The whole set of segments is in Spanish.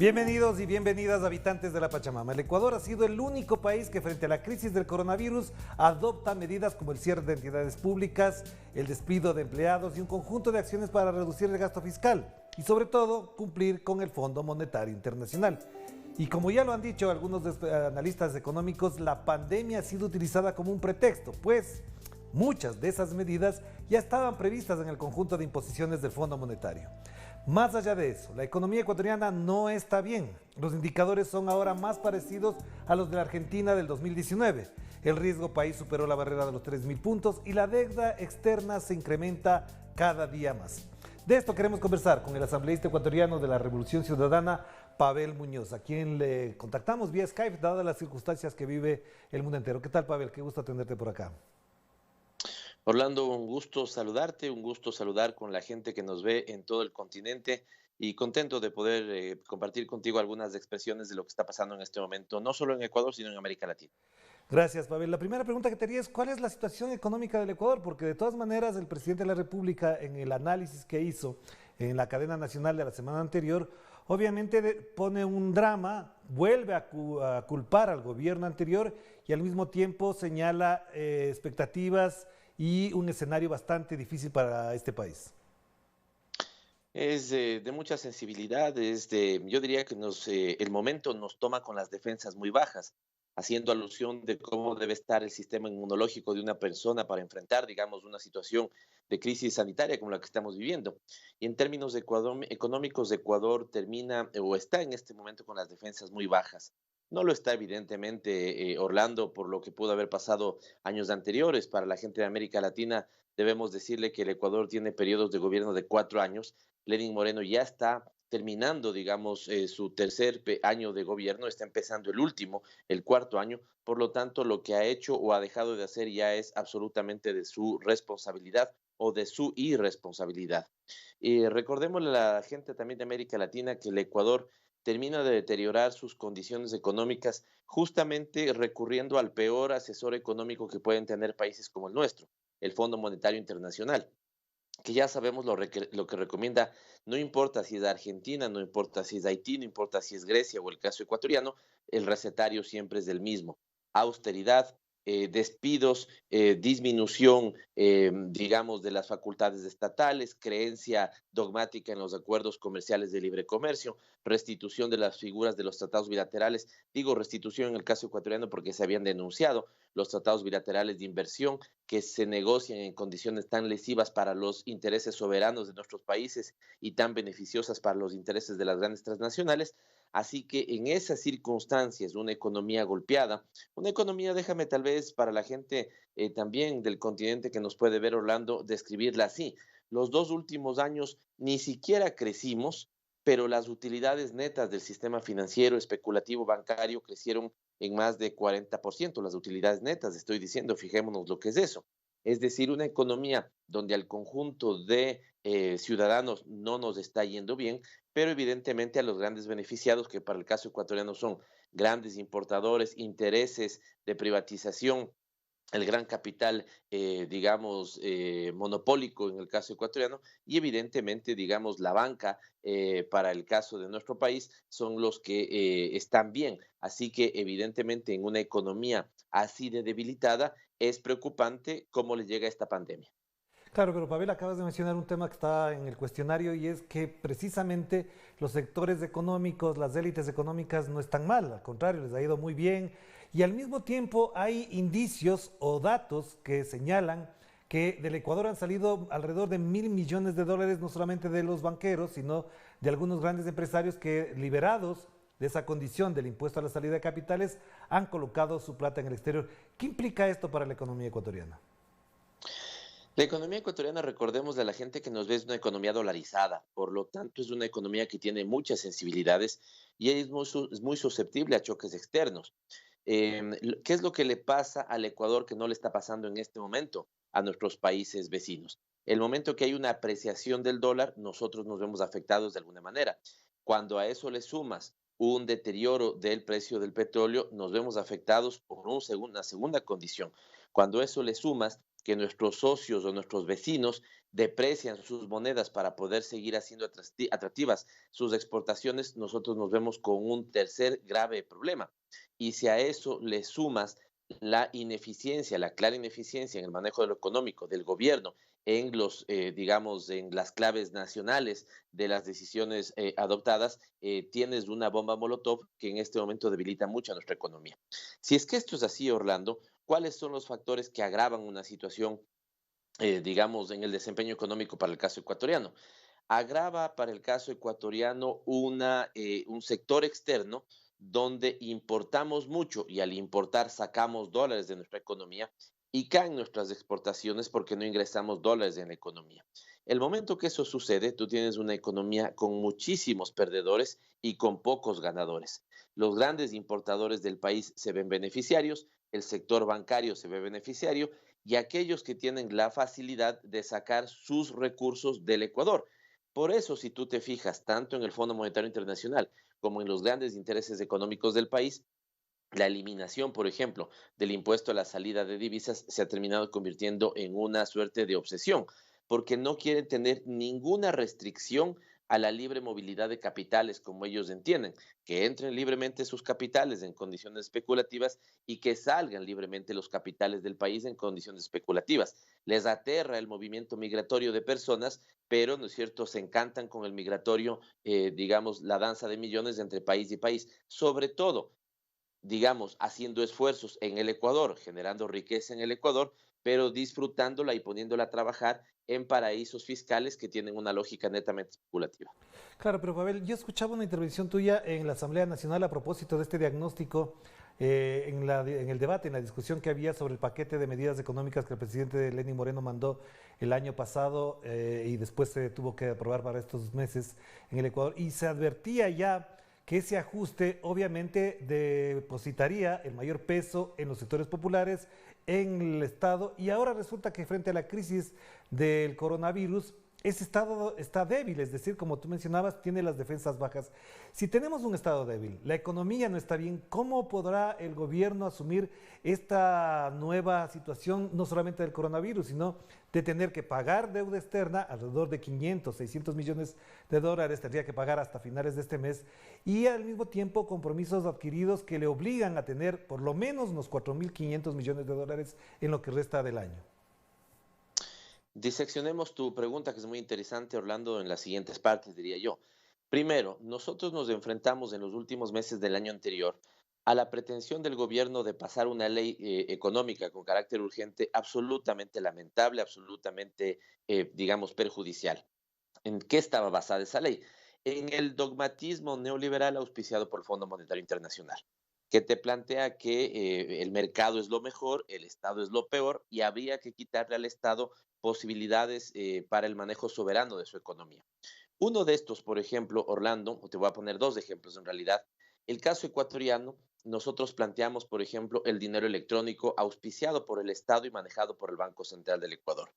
Bienvenidos y bienvenidas habitantes de la Pachamama. El Ecuador ha sido el único país que frente a la crisis del coronavirus adopta medidas como el cierre de entidades públicas, el despido de empleados y un conjunto de acciones para reducir el gasto fiscal y sobre todo cumplir con el Fondo Monetario Internacional. Y como ya lo han dicho algunos analistas económicos, la pandemia ha sido utilizada como un pretexto, pues muchas de esas medidas ya estaban previstas en el conjunto de imposiciones del Fondo Monetario. Más allá de eso, la economía ecuatoriana no está bien. Los indicadores son ahora más parecidos a los de la Argentina del 2019. El riesgo país superó la barrera de los 3.000 puntos y la deuda externa se incrementa cada día más. De esto queremos conversar con el asambleísta ecuatoriano de la Revolución Ciudadana, Pavel Muñoz, a quien le contactamos vía Skype, dadas las circunstancias que vive el mundo entero. ¿Qué tal, Pavel? Qué gusto tenerte por acá. Orlando, un gusto saludarte, un gusto saludar con la gente que nos ve en todo el continente y contento de poder compartir contigo algunas expresiones de lo que está pasando en este momento, no solo en Ecuador, sino en América Latina. Gracias, Pavel. La primera pregunta que te haría es, ¿cuál es la situación económica del Ecuador? Porque de todas maneras el presidente de la República, en el análisis que hizo en la cadena nacional de la semana anterior, obviamente pone un drama, vuelve a culpar al gobierno anterior y al mismo tiempo señala expectativas y un escenario bastante difícil para este país. Es de mucha sensibilidad, yo diría que el momento nos toma con las defensas muy bajas, haciendo alusión de cómo debe estar el sistema inmunológico de una persona para enfrentar, digamos, una situación de crisis sanitaria como la que estamos viviendo. Y en términos económicos, Ecuador termina o está en este momento con las defensas muy bajas. No lo está evidentemente Orlando por lo que pudo haber pasado años anteriores. Para la gente de América Latina debemos decirle que el Ecuador tiene periodos de gobierno de 4 años. Lenin Moreno ya está terminando, digamos, su tercer año de gobierno, está empezando el último, el cuarto año, por lo tanto, lo que ha hecho o ha dejado de hacer ya es absolutamente de su responsabilidad o de su irresponsabilidad. Y recordémosle a la gente también de América Latina que el Ecuador termina de deteriorar sus condiciones económicas justamente recurriendo al peor asesor económico que pueden tener países como el nuestro, el Fondo Monetario Internacional, que ya sabemos lo que recomienda, no importa si es Argentina, no importa si es Haití, no importa si es Grecia o el caso ecuatoriano, el recetario siempre es el mismo: austeridad, despidos, disminución, digamos, de las facultades estatales, creencia dogmática en los acuerdos comerciales de libre comercio, restitución de las figuras de los tratados bilaterales. Digo restitución en el caso ecuatoriano porque se habían denunciado los tratados bilaterales de inversión que se negocian en condiciones tan lesivas para los intereses soberanos de nuestros países y tan beneficiosas para los intereses de las grandes transnacionales. Así que en esas circunstancias, una economía golpeada, una economía, déjame tal vez para la gente también del continente que nos puede ver, Orlando, describirla así. Los 2 últimos años ni siquiera crecimos, pero las utilidades netas del sistema financiero, especulativo, bancario crecieron en más de 40%, las utilidades netas, estoy diciendo, fijémonos lo que es eso. Es decir, una economía donde al conjunto de ciudadanos no nos está yendo bien, pero evidentemente a los grandes beneficiados, que para el caso ecuatoriano son grandes importadores, intereses de privatización, el gran capital, digamos, monopólico en el caso ecuatoriano, y evidentemente, digamos, la banca, para el caso de nuestro país, son los que están bien. Así que, evidentemente, en una economía así de debilitada, es preocupante cómo le llega esta pandemia. Claro, pero Pavel, acabas de mencionar un tema que está en el cuestionario y es que precisamente los sectores económicos, las élites económicas no están mal, al contrario, les ha ido muy bien y al mismo tiempo hay indicios o datos que señalan que del Ecuador han salido alrededor de 1.000 millones de dólares, no solamente de los banqueros, sino de algunos grandes empresarios que, liberados de esa condición del impuesto a la salida de capitales, han colocado su plata en el exterior. ¿Qué implica esto para la economía ecuatoriana? La economía ecuatoriana, recordemos de la gente que nos ve, es una economía dolarizada, por lo tanto es una economía que tiene muchas sensibilidades y es muy susceptible a choques externos. ¿Qué es lo que le pasa al Ecuador que no le está pasando en este momento a nuestros países vecinos? El momento que hay una apreciación del dólar, nosotros nos vemos afectados de alguna manera. Cuando a eso le sumas un deterioro del precio del petróleo, nos vemos afectados por una segunda condición. Cuando a eso le sumas que nuestros socios o nuestros vecinos deprecian sus monedas para poder seguir haciendo atractivas sus exportaciones, nosotros nos vemos con un tercer grave problema. Y si a eso le sumas la ineficiencia, la clara ineficiencia en el manejo de lo económico del gobierno, en digamos, en las claves nacionales de las decisiones adoptadas, tienes una bomba Molotov que en este momento debilita mucho a nuestra economía. Si es que esto es así, Orlando, ¿cuáles son los factores que agravan una situación, digamos, en el desempeño económico para el caso ecuatoriano? Agrava para el caso ecuatoriano un sector externo donde importamos mucho y al importar sacamos dólares de nuestra economía y caen nuestras exportaciones porque no ingresamos dólares en la economía. El momento que eso sucede, tú tienes una economía con muchísimos perdedores y con pocos ganadores. Los grandes importadores del país se ven beneficiarios, el sector bancario se ve beneficiario y aquellos que tienen la facilidad de sacar sus recursos del Ecuador. Por eso, si tú te fijas tanto en el Fondo Monetario Internacional como en los grandes intereses económicos del país, la eliminación, por ejemplo, del impuesto a la salida de divisas se ha terminado convirtiendo en una suerte de obsesión, porque no quieren tener ninguna restricción a la libre movilidad de capitales, como ellos entienden, que entren libremente sus capitales en condiciones especulativas y que salgan libremente los capitales del país en condiciones especulativas. Les aterra el movimiento migratorio de personas, pero, ¿no es cierto?, se encantan con el migratorio, digamos, la danza de millones entre país y país, sobre todo digamos, haciendo esfuerzos en el Ecuador, generando riqueza en el Ecuador, pero disfrutándola y poniéndola a trabajar en paraísos fiscales que tienen una lógica netamente especulativa. Claro, pero Pavel, yo escuchaba una intervención tuya en la Asamblea Nacional a propósito de este diagnóstico, en el debate, en la discusión que había sobre el paquete de medidas económicas que el presidente Lenín Moreno mandó el año pasado y después se tuvo que aprobar para estos meses en el Ecuador. Y se advertía ya que ese ajuste obviamente depositaría el mayor peso en los sectores populares, en el Estado, y ahora resulta que frente a la crisis del coronavirus, ese Estado está débil, es decir, como tú mencionabas, tiene las defensas bajas. Si tenemos un Estado débil, la economía no está bien, ¿cómo podrá el gobierno asumir esta nueva situación, no solamente del coronavirus, sino de tener que pagar deuda externa, alrededor de 500, 600 millones de dólares, tendría que pagar hasta finales de este mes, y al mismo tiempo compromisos adquiridos que le obligan a tener por lo menos unos 4.500 millones de dólares en lo que resta del año? Diseccionemos tu pregunta, que es muy interesante, Orlando, en las siguientes partes, diría yo. Primero, nosotros nos enfrentamos en los últimos meses del año anterior a la pretensión del gobierno de pasar una ley económica con carácter urgente absolutamente lamentable, absolutamente, digamos, perjudicial. ¿En qué estaba basada esa ley? En el dogmatismo neoliberal auspiciado por el Fondo Monetario Internacional, que te plantea que el mercado es lo mejor, el Estado es lo peor y habría que quitarle al Estado posibilidades para el manejo soberano de su economía. Uno de estos, por ejemplo, Orlando, te voy a poner dos ejemplos en realidad. El caso ecuatoriano, nosotros planteamos, por ejemplo, el dinero electrónico auspiciado por el Estado y manejado por el Banco Central del Ecuador.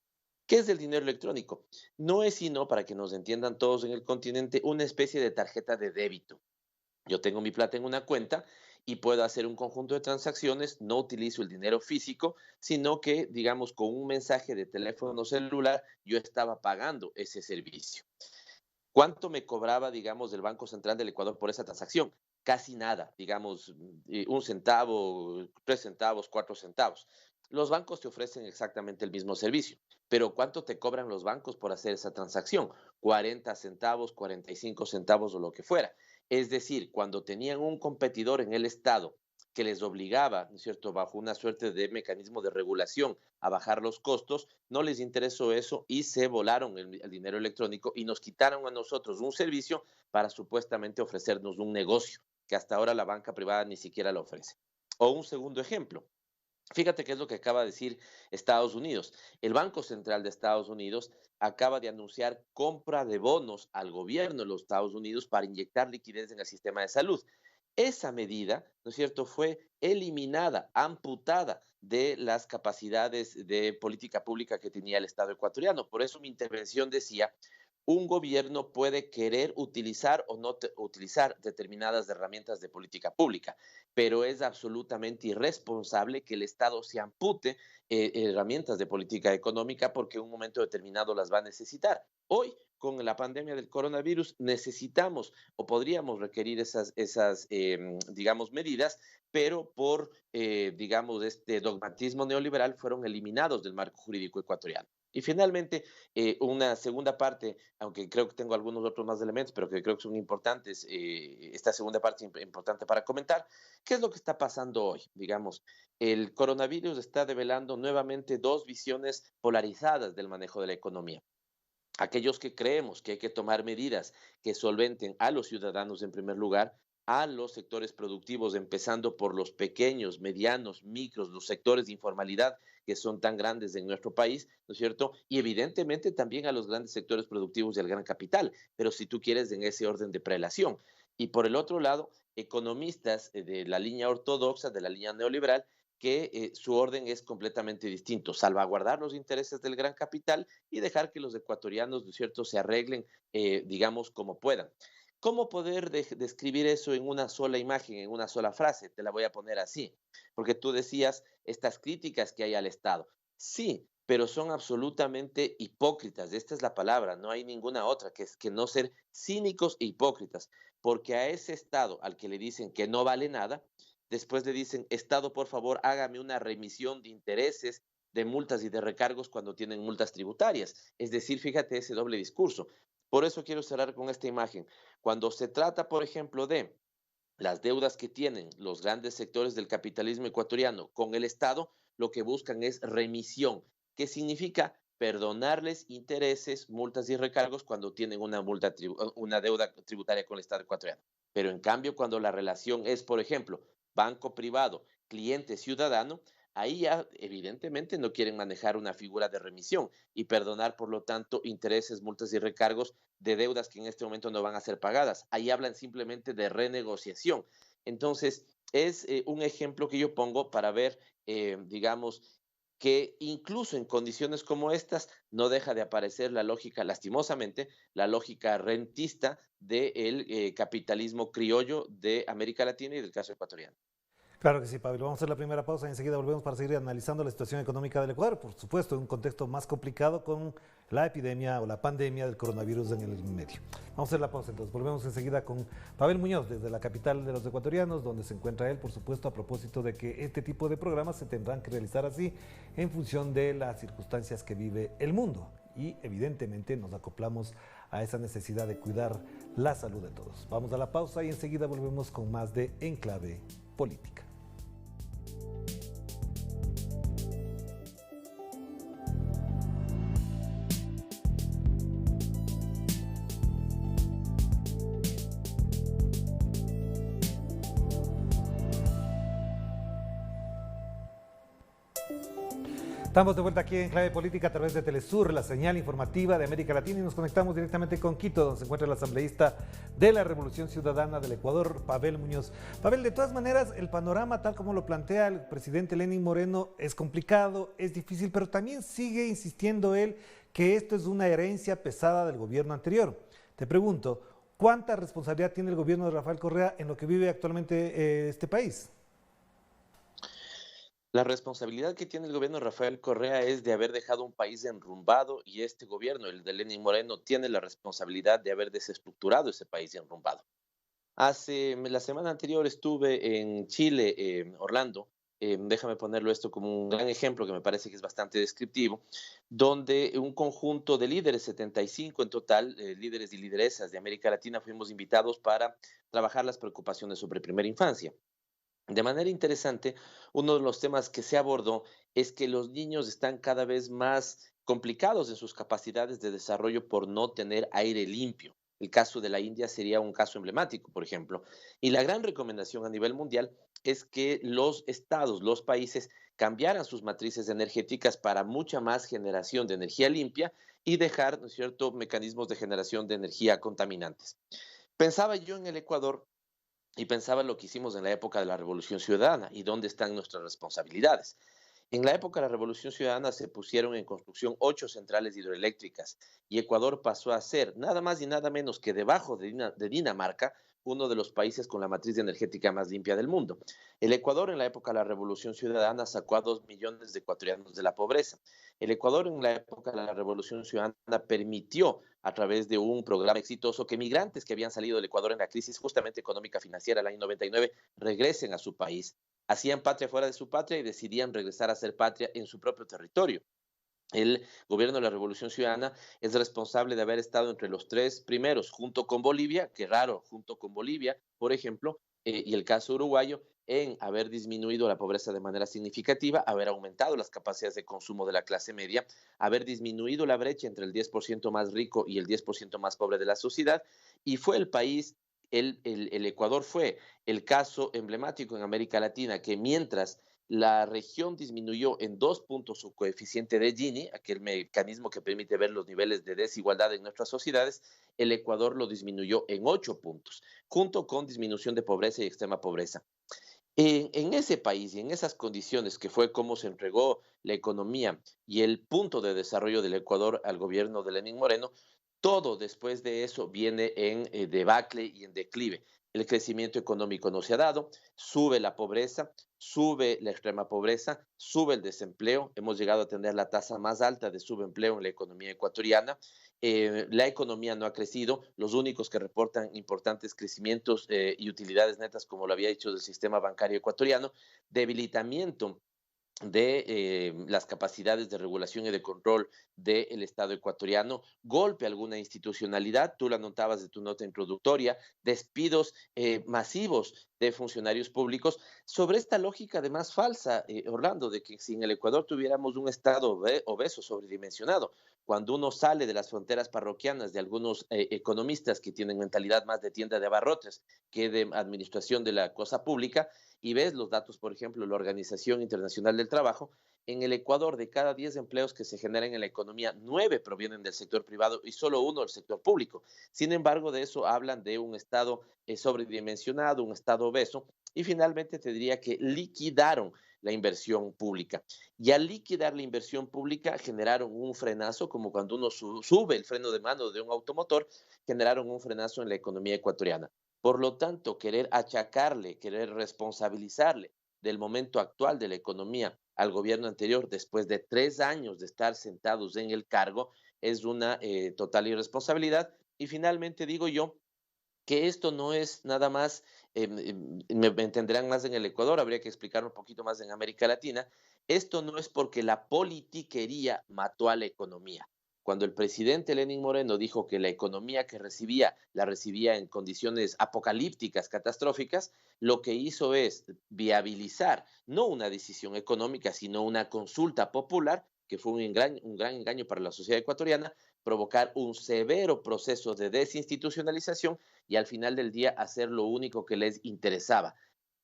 ¿Qué es el dinero electrónico? No es sino, para que nos entiendan todos en el continente, una especie de tarjeta de débito. Yo tengo mi plata en una cuenta y puedo hacer un conjunto de transacciones, no utilizo el dinero físico, sino que, digamos, con un mensaje de teléfono celular, yo estaba pagando ese servicio. ¿Cuánto me cobraba, digamos, del Banco Central del Ecuador por esa transacción? Casi nada, digamos, un centavo, 3 centavos, 4 centavos. Los bancos te ofrecen exactamente el mismo servicio, pero ¿cuánto te cobran los bancos por hacer esa transacción? 40 centavos, 45 centavos o lo que fuera. Es decir, cuando tenían un competidor en el Estado que les obligaba, ¿no es cierto?, bajo una suerte de mecanismo de regulación a bajar los costos, no les interesó eso y se volaron el dinero electrónico y nos quitaron a nosotros un servicio para supuestamente ofrecernos un negocio que hasta ahora la banca privada ni siquiera lo ofrece. O un segundo ejemplo, fíjate qué es lo que acaba de decir Estados Unidos. El Banco Central de Estados Unidos acaba de anunciar compra de bonos al gobierno de los Estados Unidos para inyectar liquidez en el sistema de salud. Esa medida, ¿no es cierto?, fue eliminada, amputada de las capacidades de política pública que tenía el Estado ecuatoriano. Por eso mi intervención decía, un gobierno puede querer utilizar o no utilizar determinadas herramientas de política pública, pero es absolutamente irresponsable que el Estado se ampute herramientas de política económica porque en un momento determinado las va a necesitar. Hoy, con la pandemia del coronavirus, necesitamos o podríamos requerir digamos, medidas, pero por, digamos, este dogmatismo neoliberal fueron eliminados del marco jurídico ecuatoriano. Y finalmente, una segunda parte, aunque creo que tengo algunos otros más elementos, pero que creo que son importantes, esta segunda parte importante para comentar, ¿qué es lo que está pasando hoy? Digamos, el coronavirus está develando nuevamente dos visiones polarizadas del manejo de la economía. Aquellos que creemos que hay que tomar medidas que solventen a los ciudadanos en primer lugar, a los sectores productivos, empezando por los pequeños, medianos, micros, los sectores de informalidad que son tan grandes en nuestro país, ¿no es cierto? Y evidentemente también a los grandes sectores productivos del gran capital, pero si tú quieres en ese orden de prelación. Y por el otro lado, economistas de la línea ortodoxa, de la línea neoliberal, que su orden es completamente distinto, salvaguardar los intereses del gran capital y dejar que los ecuatorianos, ¿no es cierto?, se arreglen, digamos, como puedan. ¿Cómo poder describir eso en una sola imagen, en una sola frase? Te la voy a poner así, porque tú decías estas críticas que hay al Estado. Sí, pero son absolutamente hipócritas. Esta es la palabra, no hay ninguna otra, que es que no ser cínicos e hipócritas, porque a ese Estado al que le dicen que no vale nada, después le dicen, Estado, por favor, hágame una remisión de intereses, de multas y de recargos cuando tienen multas tributarias. Es decir, fíjate ese doble discurso. Por eso quiero cerrar con esta imagen. Cuando se trata, por ejemplo, de las deudas que tienen los grandes sectores del capitalismo ecuatoriano con el Estado, lo que buscan es remisión, que significa perdonarles intereses, multas y recargos cuando tienen una deuda tributaria con el Estado ecuatoriano. Pero en cambio, cuando la relación es, por ejemplo, banco privado, cliente ciudadano, ahí ya evidentemente no quieren manejar una figura de remisión y perdonar, por lo tanto, intereses, multas y recargos de deudas que en este momento no van a ser pagadas. Ahí hablan simplemente de renegociación. Entonces, es un ejemplo que yo pongo para ver, digamos, que incluso en condiciones como estas no deja de aparecer la lógica, lastimosamente, la lógica rentista del capitalismo criollo de América Latina y del caso ecuatoriano. Claro que sí, Pablo. Vamos a hacer la primera pausa y enseguida volvemos para seguir analizando la situación económica del Ecuador, por supuesto, en un contexto más complicado con la epidemia o la pandemia del coronavirus en el medio. Vamos a hacer la pausa entonces. Volvemos enseguida con Pavel Muñoz desde la capital de los ecuatorianos, donde se encuentra él, por supuesto, a propósito de que este tipo de programas se tendrán que realizar así en función de las circunstancias que vive el mundo. Y evidentemente nos acoplamos a esa necesidad de cuidar la salud de todos. Vamos a la pausa y enseguida volvemos con más de Enclave Política. Estamos de vuelta aquí en Clave Política a través de Telesur, la señal informativa de América Latina, y nos conectamos directamente con Quito, donde se encuentra el asambleísta de la Revolución Ciudadana del Ecuador, Pavel Muñoz. Pavel, de todas maneras, el panorama tal como lo plantea el presidente Lenín Moreno es complicado, es difícil, pero también sigue insistiendo él que esto es una herencia pesada del gobierno anterior. Te pregunto, ¿cuánta responsabilidad tiene el gobierno de Rafael Correa en lo que vive actualmente este país? La responsabilidad que tiene el gobierno de Rafael Correa es de haber dejado un país enrumbado y este gobierno, el de Lenín Moreno, tiene la responsabilidad de haber desestructurado ese país enrumbado. La semana anterior estuve en Chile, Orlando, déjame ponerlo esto como un gran ejemplo que me parece que es bastante descriptivo, donde un conjunto de líderes, 75 en total, líderes y lideresas de América Latina, fuimos invitados para trabajar las preocupaciones sobre primera infancia. De manera interesante, uno de los temas que se abordó es que los niños están cada vez más complicados en sus capacidades de desarrollo por no tener aire limpio. El caso de la India sería un caso emblemático, por ejemplo. Y la gran recomendación a nivel mundial es que los estados, los países, cambiaran sus matrices energéticas para mucha más generación de energía limpia y dejar, ¿no es cierto?, mecanismos de generación de energía contaminantes. Pensaba yo en el Ecuador y pensaba en lo que hicimos en la época de la Revolución Ciudadana y dónde están nuestras responsabilidades. En la época de la Revolución Ciudadana se pusieron en construcción 8 centrales hidroeléctricas y Ecuador pasó a ser nada más y nada menos que debajo de Dinamarca, uno de los países con la matriz energética más limpia del mundo. El Ecuador en la época de la Revolución Ciudadana sacó a 2 millones de ecuatorianos de la pobreza. El Ecuador en la época de la Revolución Ciudadana permitió a través de un programa exitoso que migrantes que habían salido del Ecuador en la crisis justamente económica financiera del año 99 regresen a su país. Hacían patria fuera de su patria y decidían regresar a hacer patria en su propio territorio. El gobierno de la Revolución Ciudadana es responsable de haber estado entre los 3 primeros, junto con Bolivia, que raro, junto con Bolivia, por ejemplo, y el caso uruguayo, en haber disminuido la pobreza de manera significativa, haber aumentado las capacidades de consumo de la clase media, haber disminuido la brecha entre el 10% más rico y el 10% más pobre de la sociedad, y fue el país, el Ecuador fue el caso emblemático en América Latina, que mientras la región disminuyó en 2 puntos su coeficiente de Gini, aquel mecanismo que permite ver los niveles de desigualdad en nuestras sociedades. El Ecuador lo disminuyó en 8 puntos, junto con disminución de pobreza y extrema pobreza. En ese país y en esas condiciones, que fue como se entregó la economía y el punto de desarrollo del Ecuador al gobierno de Lenín Moreno, todo después de eso viene en debacle y en declive. El crecimiento económico no se ha dado, sube la pobreza, sube la extrema pobreza, sube el desempleo. Hemos llegado a tener la tasa más alta de subempleo en la economía ecuatoriana. La economía no ha crecido. Los únicos que reportan importantes crecimientos y utilidades netas, como lo había dicho, del sistema bancario ecuatoriano, debilitamiento de las capacidades de regulación y de control del Estado ecuatoriano, golpe a alguna institucionalidad, tú lo anotabas de tu nota introductoria, despidos masivos de funcionarios públicos, sobre esta lógica además falsa, Orlando, de que si en el Ecuador tuviéramos un Estado obeso, sobredimensionado, cuando uno sale de las fronteras parroquianas de algunos economistas que tienen mentalidad más de tienda de abarrotes que de administración de la cosa pública, y ves los datos, por ejemplo, la Organización Internacional del Trabajo, en el Ecuador de cada 10 empleos que se generan en la economía, 9 provienen del sector privado y solo uno del sector público. Sin embargo, de eso hablan de un Estado sobredimensionado, un Estado obeso, y finalmente te diría que liquidaron la inversión pública. Y al liquidar la inversión pública generaron un frenazo, como cuando uno sube el freno de mano de un automotor, generaron un frenazo en la economía ecuatoriana. Por lo tanto, querer achacarle, querer responsabilizarle del momento actual de la economía al gobierno anterior, después de 3 años de estar sentados en el cargo, es una total irresponsabilidad. Y finalmente digo yo que esto no es nada más, me entenderán más en el Ecuador, habría que explicar un poquito más en América Latina, esto no es porque la politiquería mató a la economía. Cuando el presidente Lenín Moreno dijo que la economía que recibía, la recibía en condiciones apocalípticas, catastróficas, lo que hizo es viabilizar no una decisión económica, sino una consulta popular, que fue un gran engaño para la sociedad ecuatoriana, provocar un severo proceso de desinstitucionalización y al final del día hacer lo único que les interesaba: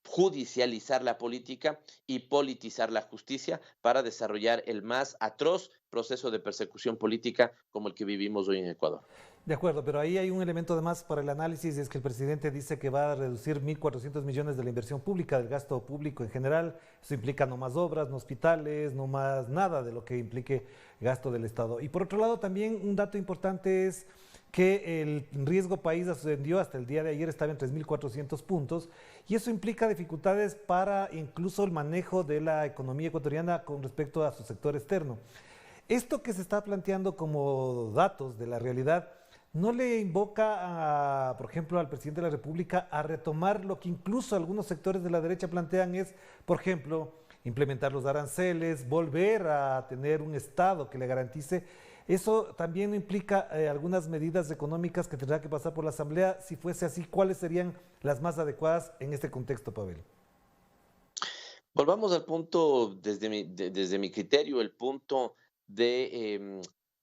judicializar la política y politizar la justicia para desarrollar el más atroz proceso de persecución política como el que vivimos hoy en Ecuador. De acuerdo, pero ahí hay un elemento de más para el análisis, y es que el presidente dice que va a reducir 1.400 millones de la inversión pública, del gasto público en general. Eso implica no más obras, no hospitales, no más nada de lo que implique gasto del Estado. Y por otro lado, también un dato importante es que el riesgo país ascendió hasta el día de ayer, estaba en 3.400 puntos, y eso implica dificultades para incluso el manejo de la economía ecuatoriana con respecto a su sector externo. Esto que se está planteando como datos de la realidad, ¿no le invoca, por ejemplo, al presidente de la República a retomar lo que incluso algunos sectores de la derecha plantean es, por ejemplo, implementar los aranceles, volver a tener un Estado que le garantice? Eso también implica algunas medidas económicas que tendrá que pasar por la Asamblea. Si fuese así, ¿cuáles serían las más adecuadas en este contexto, Pavel? Volvamos al punto, desde mi criterio, el punto de,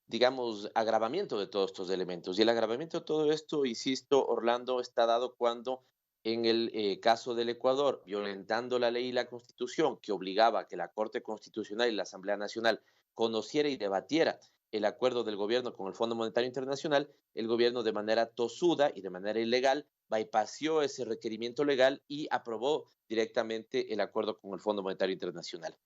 digamos, agravamiento de todos estos elementos. Y el agravamiento de todo esto, insisto, Orlando, está dado cuando en el caso del Ecuador, violentando la ley y la constitución, que obligaba a que la Corte Constitucional y la Asamblea Nacional conociera y debatiera el acuerdo del gobierno con el Fondo Monetario Internacional, el gobierno de manera tosuda y de manera ilegal bypassó ese requerimiento legal y aprobó directamente el acuerdo con el Fondo Monetario Internacional.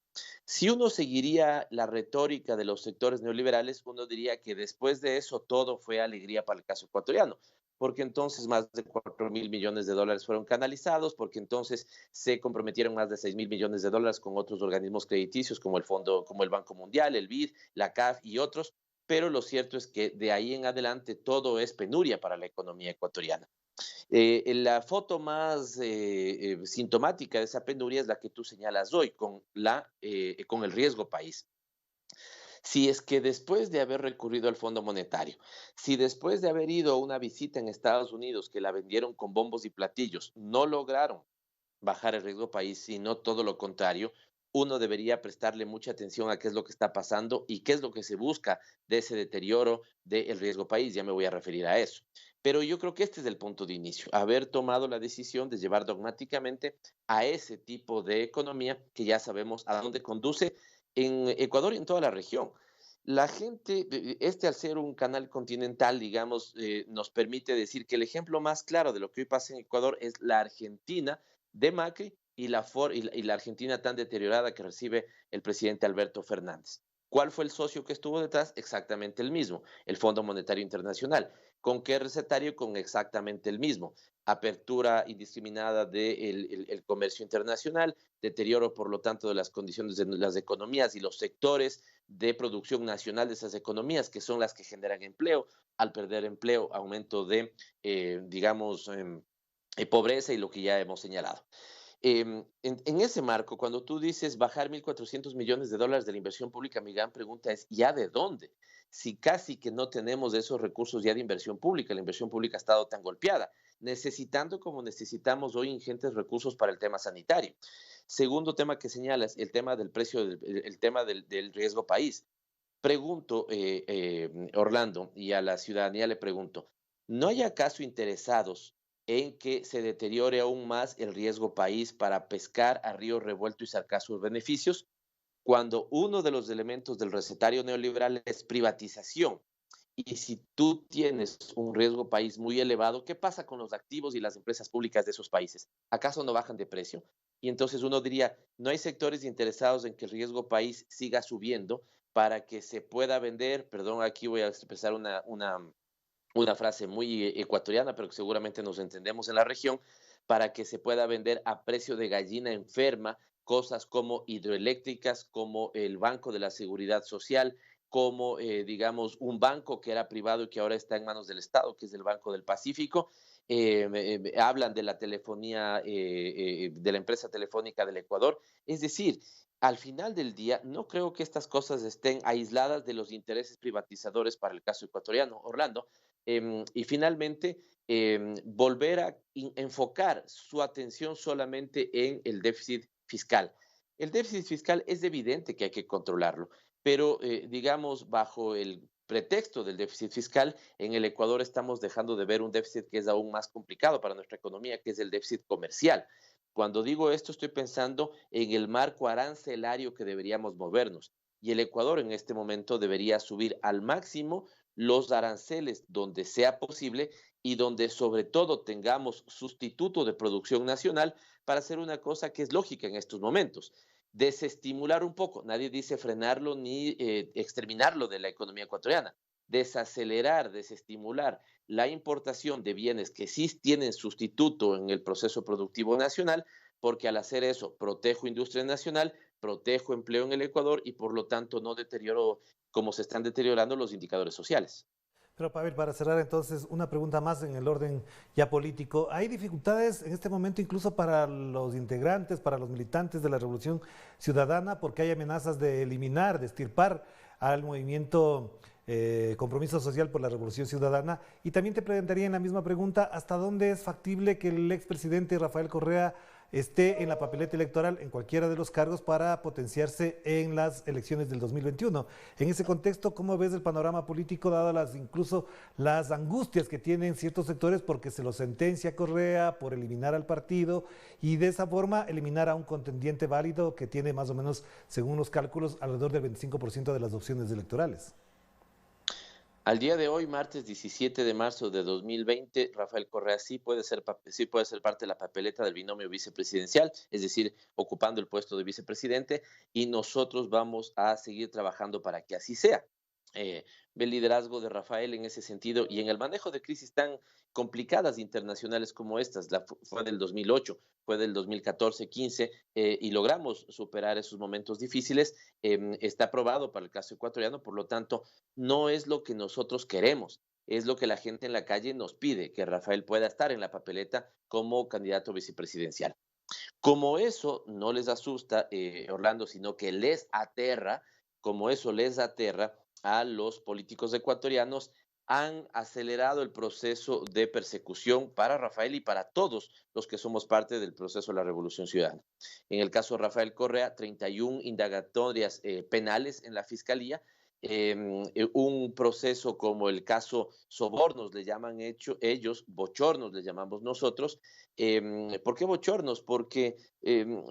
Si uno seguiría la retórica de los sectores neoliberales, uno diría que después de eso todo fue alegría para el caso ecuatoriano, porque entonces más de 4.000 millones de dólares fueron canalizados, porque entonces se comprometieron más de 6.000 millones de dólares con otros organismos crediticios como el Fondo, como el Banco Mundial, el BID, la CAF y otros, pero lo cierto es que de ahí en adelante todo es penuria para la economía ecuatoriana. La foto más sintomática de esa penuria es la que tú señalas hoy, con el riesgo país. Si es que después de haber recurrido al Fondo Monetario, si después de haber ido a una visita en Estados Unidos que la vendieron con bombos y platillos, no lograron bajar el riesgo país, sino todo lo contrario, uno debería prestarle mucha atención a qué es lo que está pasando y qué es lo que se busca de ese deterioro del riesgo país. Ya me voy a referir a eso. Pero yo creo que este es el punto de inicio, haber tomado la decisión de llevar dogmáticamente a ese tipo de economía que ya sabemos a dónde conduce en Ecuador y en toda la región. La gente, al ser un canal continental, digamos, nos permite decir que el ejemplo más claro de lo que hoy pasa en Ecuador es la Argentina de Macri y la Argentina tan deteriorada que recibe el presidente Alberto Fernández. ¿Cuál fue el socio que estuvo detrás? Exactamente el mismo, el Fondo Monetario Internacional. ¿Con qué recetario? Con exactamente el mismo. Apertura indiscriminada del comercio internacional, deterioro, por lo tanto, de las condiciones de las economías y los sectores de producción nacional de esas economías, que son las que generan empleo. Al perder empleo, aumento de, digamos, pobreza y lo que ya hemos señalado. En ese marco, cuando tú dices bajar 1.400 millones de dólares de la inversión pública, mi gran pregunta es, ¿ya de dónde? Si casi que no tenemos esos recursos ya de inversión pública, la inversión pública ha estado tan golpeada, necesitando como necesitamos hoy ingentes recursos para el tema sanitario. Segundo tema que señalas, el tema del precio, el tema del riesgo país. Pregunto, Orlando, y a la ciudadanía le pregunto, ¿no hay acaso interesados en que se deteriore aún más el riesgo país para pescar a río revuelto y sacar sus beneficios, cuando uno de los elementos del recetario neoliberal es privatización? Y si tú tienes un riesgo país muy elevado, ¿qué pasa con los activos y las empresas públicas de esos países? ¿Acaso no bajan de precio? Y entonces uno diría, no hay sectores interesados en que el riesgo país siga subiendo para que se pueda vender, perdón, aquí voy a expresar una frase muy ecuatoriana, pero que seguramente nos entendemos en la región, para que se pueda vender a precio de gallina enferma cosas como hidroeléctricas, como el Banco de la Seguridad Social, como, digamos, un banco que era privado y que ahora está en manos del Estado, que es el Banco del Pacífico. Hablan de la telefonía, de la empresa telefónica del Ecuador. Es decir, al final del día, no creo que estas cosas estén aisladas de los intereses privatizadores para el caso ecuatoriano, Orlando. Y finalmente, volver a enfocar su atención solamente en el déficit fiscal. El déficit fiscal es evidente que hay que controlarlo, pero digamos, bajo el pretexto del déficit fiscal, en el Ecuador estamos dejando de ver un déficit que es aún más complicado para nuestra economía, que es el déficit comercial. Cuando digo esto, estoy pensando en el marco arancelario que deberíamos movernos. Y el Ecuador en este momento debería subir al máximo los aranceles donde sea posible y donde sobre todo tengamos sustituto de producción nacional para hacer una cosa que es lógica en estos momentos. Desestimular un poco, nadie dice frenarlo ni exterminarlo de la economía ecuatoriana, desacelerar, desestimular la importación de bienes que sí tienen sustituto en el proceso productivo nacional, porque al hacer eso protejo industria nacional, protejo empleo en el Ecuador y por lo tanto no deterioro como se están deteriorando los indicadores sociales. Pero Pavel, para cerrar entonces, una pregunta más en el orden ya político. ¿Hay dificultades en este momento incluso para los integrantes, para los militantes de la Revolución Ciudadana, porque hay amenazas de eliminar, de extirpar al movimiento Compromiso Social por la Revolución Ciudadana? Y también te preguntaría en la misma pregunta, ¿hasta dónde es factible que el expresidente Rafael Correa esté en la papeleta electoral en cualquiera de los cargos para potenciarse en las elecciones del 2021? En ese contexto, ¿cómo ves el panorama político, dadas incluso las angustias que tienen ciertos sectores porque se lo sentencia Correa por eliminar al partido y de esa forma eliminar a un contendiente válido que tiene más o menos, según los cálculos, alrededor del 25% de las opciones electorales? Al día de hoy, martes 17 de marzo de 2020, Rafael Correa sí puede ser parte de la papeleta del binomio vicepresidencial, es decir, ocupando el puesto de vicepresidente, y nosotros vamos a seguir trabajando para que así sea. El liderazgo de Rafael en ese sentido y en el manejo de crisis tan complicadas internacionales como estas, fue del 2008, fue del 2014-15, y logramos superar esos momentos difíciles. Está aprobado para el caso ecuatoriano, por lo tanto, no es lo que nosotros queremos, es lo que la gente en la calle nos pide, que Rafael pueda estar en la papeleta como candidato vicepresidencial. Como eso no les asusta, Orlando, sino que les aterra, como eso les aterra a los políticos ecuatorianos, han acelerado el proceso de persecución para Rafael y para todos los que somos parte del proceso de la Revolución Ciudadana. En el caso de Rafael Correa, 31 indagatorias penales en la Fiscalía, un proceso como el caso Sobornos, le llaman ellos, bochornos le llamamos nosotros. ¿Por qué bochornos? Porque,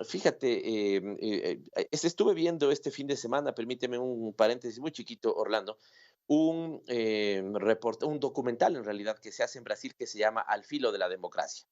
fíjate, estuve viendo este fin de semana, permíteme un paréntesis muy chiquito, Orlando, un documental en realidad que se hace en Brasil que se llama Al filo de la democracia,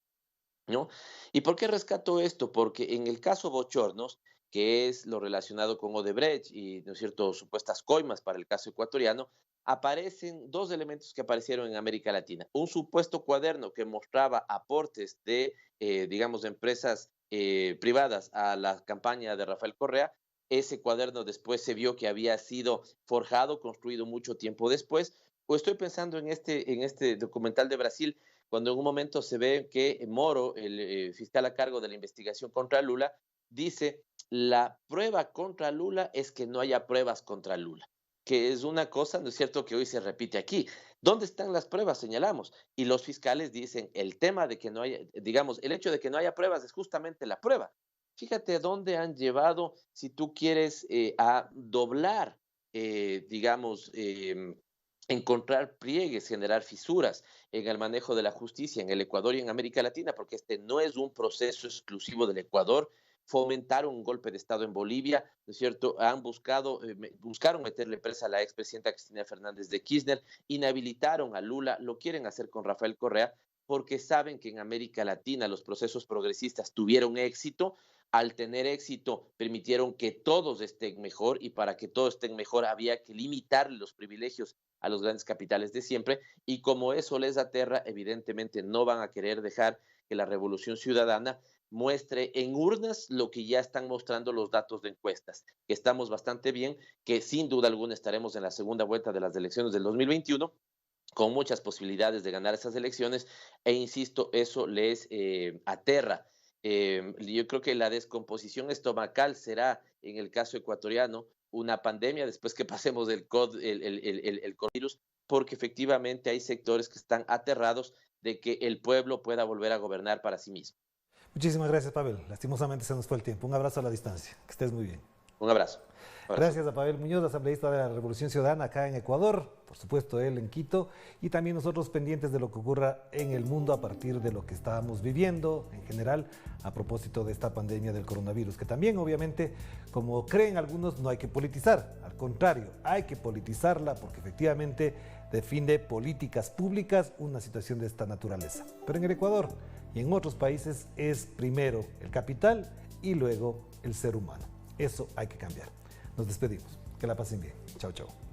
¿no? ¿Y por qué rescato esto? Porque en el caso Bochornos, que es lo relacionado con Odebrecht y, ¿no es cierto?, supuestas coimas para el caso ecuatoriano, aparecen dos elementos que aparecieron en América Latina. Un supuesto cuaderno que mostraba aportes de, digamos, de empresas privadas a la campaña de Rafael Correa. Ese cuaderno después se vio que había sido forjado, construido mucho tiempo después. O estoy pensando en este documental de Brasil, cuando en un momento se ve que Moro, el fiscal a cargo de la investigación contra Lula, dice, la prueba contra Lula es que no haya pruebas contra Lula, que es una cosa, ¿no es cierto?, que hoy se repite aquí. ¿Dónde están las pruebas? Señalamos. Y los fiscales dicen, el tema de que no haya, digamos, el hecho de que no haya pruebas es justamente la prueba. Fíjate dónde han llevado, si tú quieres, a doblar, digamos, encontrar pliegues, generar fisuras en el manejo de la justicia en el Ecuador y en América Latina, porque este no es un proceso exclusivo del Ecuador. Fomentaron un golpe de Estado en Bolivia, ¿no es cierto? Buscaron meterle presa a la expresidenta Cristina Fernández de Kirchner, inhabilitaron a Lula, lo quieren hacer con Rafael Correa, porque saben que en América Latina los procesos progresistas tuvieron éxito. Al tener éxito, permitieron que todos estén mejor, y para que todos estén mejor había que limitar los privilegios a los grandes capitales de siempre, y como eso les aterra, evidentemente no van a querer dejar que la Revolución Ciudadana muestre en urnas lo que ya están mostrando los datos de encuestas, que estamos bastante bien, que sin duda alguna estaremos en la segunda vuelta de las elecciones del 2021, con muchas posibilidades de ganar esas elecciones, e insisto, eso les aterra. Yo creo que la descomposición estomacal será, en el caso ecuatoriano, una pandemia después que pasemos el coronavirus, porque efectivamente hay sectores que están aterrados de que el pueblo pueda volver a gobernar para sí mismo. Muchísimas gracias, Pavel. Lastimosamente se nos fue el tiempo. Un abrazo a la distancia. Que estés muy bien. Un abrazo. Gracias a Pavel Muñoz, asambleísta de la Revolución Ciudadana acá en Ecuador, por supuesto él en Quito, y también nosotros pendientes de lo que ocurra en el mundo a partir de lo que estamos viviendo en general a propósito de esta pandemia del coronavirus, que también obviamente, como creen algunos, no hay que politizar, al contrario, hay que politizarla porque efectivamente define políticas públicas una situación de esta naturaleza. Pero en el Ecuador y en otros países es primero el capital y luego el ser humano. Eso hay que cambiar. Nos despedimos. Que la pasen bien. Chao, chao.